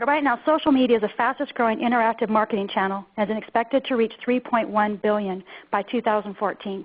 right now, social media is the fastest growing interactive marketing channel and is expected to reach 3.1 billion by 2014.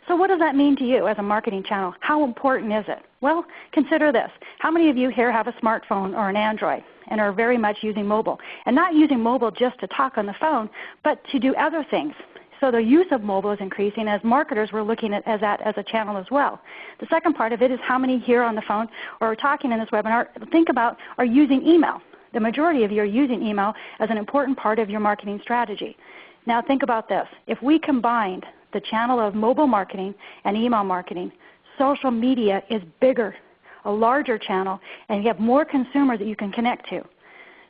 So what does that mean to you as a marketing channel? How important is it? Well, consider this. How many of you here have a smartphone or an Android and are very much using mobile? And not using mobile just to talk on the phone, but to do other things. So the use of mobile is increasing. As marketers, we're looking at that as a channel as well. The second part of it is how many here on the phone or are talking in this webinar think about are using email. The majority of you are using email as an important part of your marketing strategy. Now think about this. If we combined the channel of mobile marketing and email marketing, social media is bigger, a larger channel, and you have more consumers that you can connect to.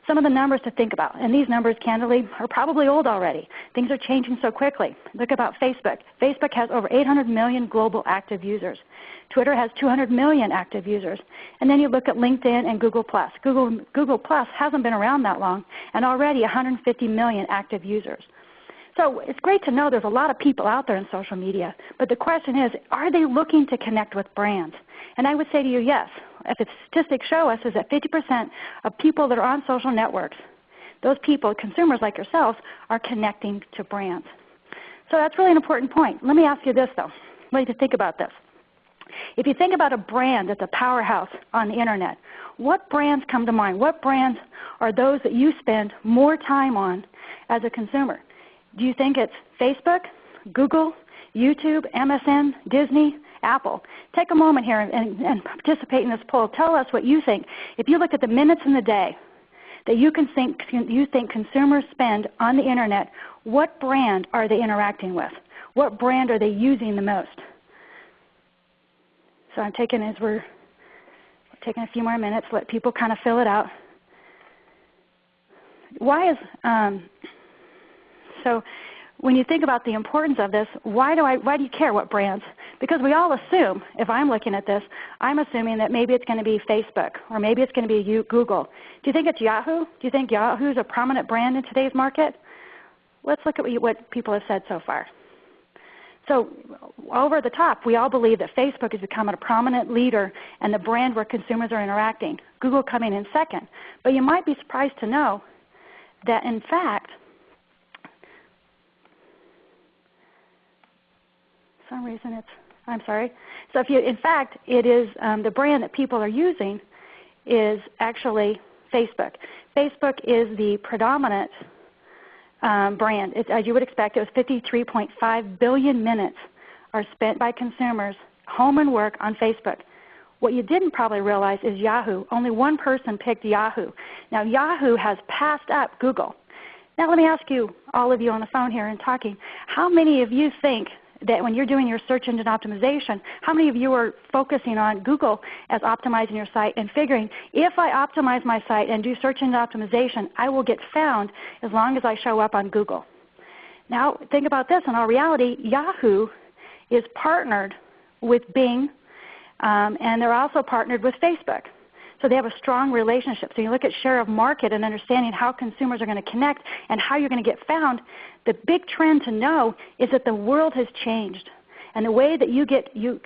Some of the numbers to think about, and these numbers, candidly, are probably old already. Things are changing so quickly. Look about Facebook. Facebook has over 800 million global active users. Twitter has 200 million active users. And then you look at LinkedIn and Google+. Google+ hasn't been around that long, and already 150 million active users. So it's great to know there's a lot of people out there in social media, but the question is, are they looking to connect with brands? And I would say to you, yes. If the statistics show us is that 50% of people that are on social networks, those people, consumers like yourselves, are connecting to brands. So that's really an important point. Let me ask you this, though. I want you to think about this. If you think about a brand that's a powerhouse on the Internet, what brands come to mind? What brands are those that you spend more time on as a consumer? Do you think it's Facebook, Google, YouTube, MSN, Disney, Apple? Take a moment here and participate in this poll. Tell us what you think. If you look at the minutes in the day that you think consumers spend on the Internet, what brand are they interacting with? What brand are they using the most? So I'm taking, as we're taking a few more minutes, let people kind of fill it out. Why is so when you think about the importance of this, why do you care what brands? Because we all assume, if I'm looking at this, I'm assuming that maybe it's going to be Facebook or maybe it's going to be Google. Do you think it's Yahoo? Do you think Yahoo is a prominent brand in today's market? Let's look at what people have said so far. So over the top, we all believe that Facebook has become a prominent leader and the brand where consumers are interacting. Google coming in second. But you might be surprised to know that, in fact, for some reason I'm sorry. So in fact, it is the brand that people are using is actually Facebook. Facebook is the predominant brand. As you would expect, it was 53.5 billion minutes are spent by consumers, home and work, on Facebook. What you didn't probably realize is Yahoo. Only one person picked Yahoo. Now, Yahoo has passed up Google. Now, let me ask you, all of you on the phone here and talking, how many of you think that when you're doing your search engine optimization, how many of you are focusing on Google as optimizing your site and figuring, if I optimize my site and do search engine optimization, I will get found as long as I show up on Google? Now, think about this. In all reality, Yahoo is partnered with Bing, and they're also partnered with Facebook. So they have a strong relationship. So you look at share of market and understanding how consumers are going to connect and how you're going to get found. The big trend to know is that the world has changed, and the way that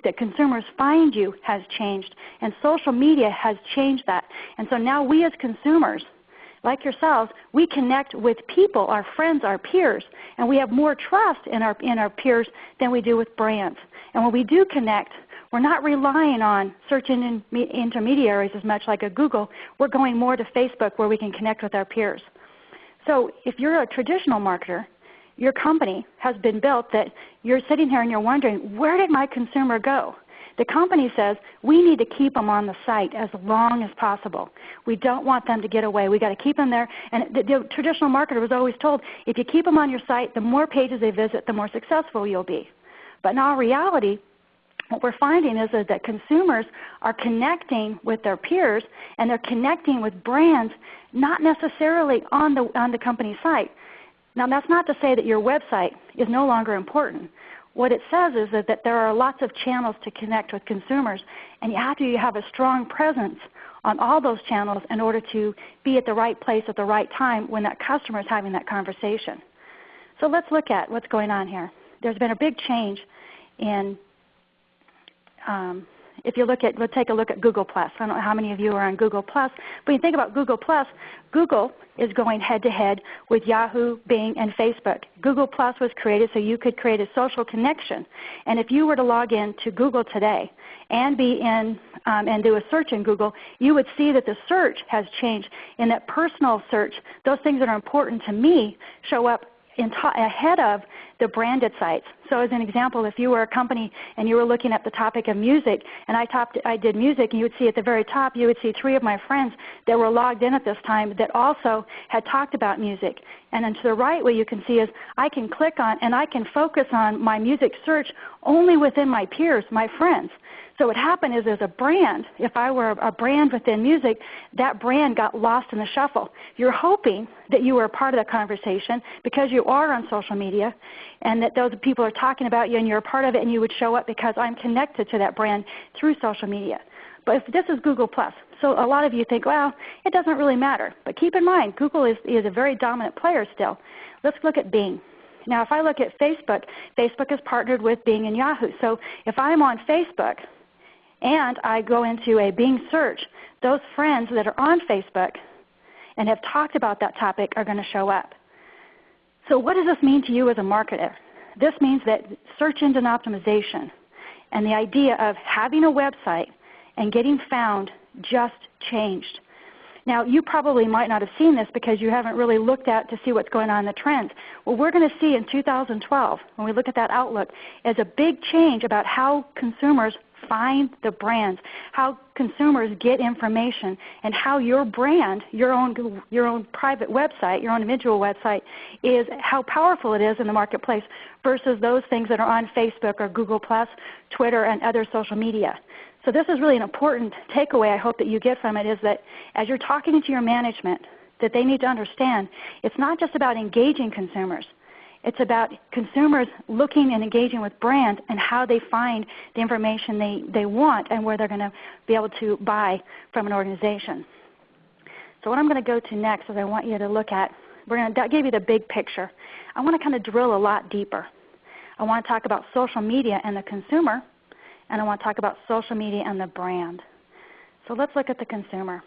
that consumers find you has changed, and social media has changed that. And so now we as consumers, like yourselves, we connect with people, our friends, our peers, and we have more trust in our peers than we do with brands. And when we do connect, we're not relying on search engine intermediaries as much like a Google. We're going more to Facebook where we can connect with our peers. So if you're a traditional marketer, your company has been built that you're sitting here and you're wondering, where did my consumer go? The company says, we need to keep them on the site as long as possible. We don't want them to get away. We've got to keep them there. And the traditional marketer was always told, if you keep them on your site, the more pages they visit, the more successful you'll be. But in all reality, what we're finding is that consumers are connecting with their peers, and they're connecting with brands not necessarily on the company site. Now, that's not to say that your website is no longer important. What it says is that there are lots of channels to connect with consumers, and you have a strong presence on all those channels in order to be at the right place at the right time when that customer is having that conversation. So let's look at what's going on here. There's been a big change in if you look at, let's take a look at Google+. I don't know how many of you are on Google+, but when you think about Google+, Google is going head-to-head with Yahoo, Bing, and Facebook. Google+ was created so you could create a social connection. And if you were to log in to Google today and be in and do a search in Google, you would see that the search has changed. In that personal search, those things that are important to me show up ahead of the branded sites. So as an example, if you were a company and you were looking at the topic of music, and I did music, and you would see at the very top, you would see 3 of my friends that were logged in at this time that also had talked about music. And then to the right, what you can see is I can click on and I can focus on my music search only within my peers, my friends. So what happened is, as a brand, if I were a brand within music, that brand got lost in the shuffle. You're hoping that you were a part of that conversation because you are on social media and that those people are talking about you and you're a part of it, and you would show up because I'm connected to that brand through social media. But if this is Google+, so a lot of you think, well, it doesn't really matter. But keep in mind, Google is a very dominant player still. Let's look at Bing. Now, if I look at Facebook, Facebook has partnered with Bing and Yahoo. So if I'm on Facebook and I go into a Bing search, those friends that are on Facebook and have talked about that topic are going to show up. So what does this mean to you as a marketer? This means that search engine optimization and the idea of having a website and getting found just changed. Now, you probably might not have seen this because you haven't really looked at to see what's going on in the trends. What we're going to see in 2012, when we look at that outlook, is a big change about how consumers find the brands, how consumers get information, and how your brand, your own private website, your own individual website, is how powerful it is in the marketplace versus those things that are on Facebook or Google+, Twitter, and other social media. So this is really an important takeaway I hope that you get from it, is that as you're talking to your management, that they need to understand it's not just about engaging consumers. It's about consumers looking and engaging with brands and how they find the information they want and where they're going to be able to buy from an organization. So what I'm going to go to next is I want you to look at, that gave you the big picture. I want to kind of drill a lot deeper. I want to talk about social media and the consumer, and I want to talk about social media and the brand. So let's look at the consumer.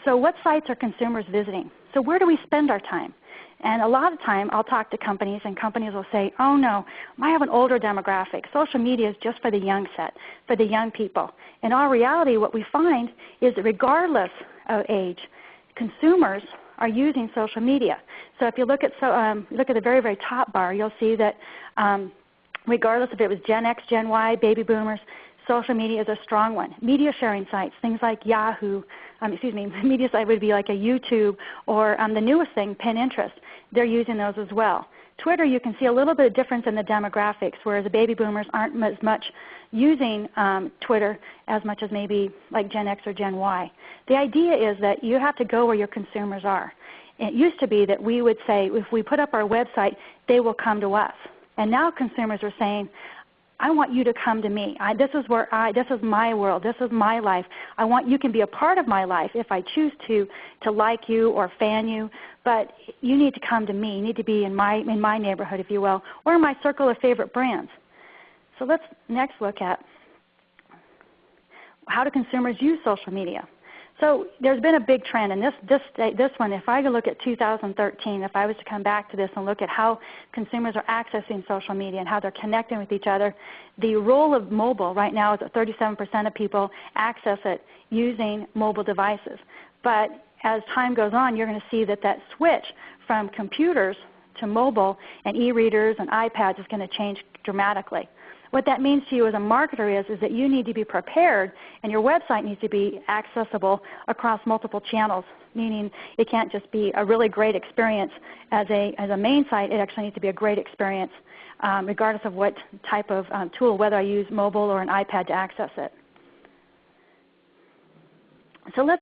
So what sites are consumers visiting? So where do we spend our time? And a lot of time I'll talk to companies, and companies will say, oh no, I have an older demographic. Social media is just for the young set, for the young people. In all reality, what we find is that regardless of age, consumers are using social media. So if you look at the very, very top bar, you'll see that regardless if it was Gen X, Gen Y, baby boomers, social media is a strong one. Media sharing sites, things like Yahoo, media site would be like a YouTube, or the newest thing, Pinterest. They're using those as well. Twitter, you can see a little bit of difference in the demographics, whereas the baby boomers aren't as much using Twitter as much as maybe like Gen X or Gen Y. The idea is that you have to go where your consumers are. It used to be that we would say, if we put up our website, they will come to us. And now consumers are saying, I want you to come to me. This is my world. This is my life. You can be a part of my life if I choose to like you or fan you, but you need to come to me. You need to be in my neighborhood, if you will, or in my circle of favorite brands. So let's next look at how do consumers use social media. So there's been a big trend, and this one, if I could look at 2013, if I was to come back to this and look at how consumers are accessing social media and how they're connecting with each other, the role of mobile right now is that 37% of people access it using mobile devices. But as time goes on, you're going to see that switch from computers to mobile and e-readers and iPads is going to change dramatically. What that means to you as a marketer is that you need to be prepared, and your website needs to be accessible across multiple channels, meaning it can't just be a really great experience as a main site. It actually needs to be a great experience regardless of what type of tool, whether I use mobile or an iPad to access it. So let's